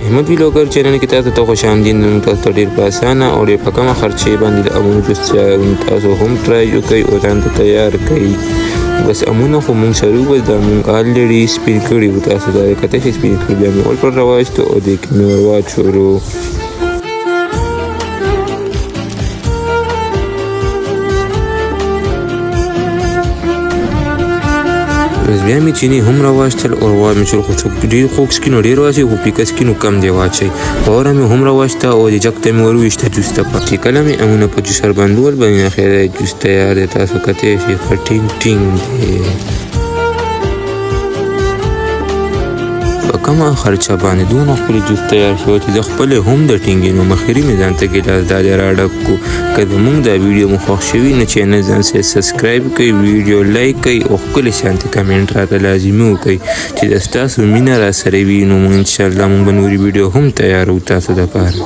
احمد ویلاګر چینل کې تاسو ته خوش آمدید. نن تاسو ته ډېر په اسانه او ډېر په کمه خرچې باندې د امونو جوس تاسو هم ټرای وکړئ او ځان ته تیار کړئ. بس امونه خو مونږ سره وبس دا مونږ آلریډي سپین کړي وو، تاسو دا کته چې سپین کړي بیا مې ول پر راوایستو او دې کې مې ور واچولو. بیا مې چینی هم راواچول او مې چې خو ډېر خوږ سکینو ډېر واچوي، خو پیکه سکینو کم دی واچوي. اوره مې هم راواچته او د جګ ته مې ور وویشته جوس ته. چې کله مې امونه په جوسر باندې ول باندې اخر جوس تیار دی. تاسو کته شي ټینګ ټینګ دی. په کمه خرچه باندې دونه خپل جوس تیار شو چې د خپل هم د ټینګینو مخېري مې ځان ته ګیلاس دا راډک کو. که زموږ دا ویډیو مو خوښ شوي نو چینل ځان سره سبسکرایب کړئ، ویډیو لایک کړئ او ښکلې شانتې کمنټ راته لازمي وکړئ چې د ستاسو مینه را سره وي. نو انشاءالله موږ به نورې ویډیو هم تیارو تاسو دپاره.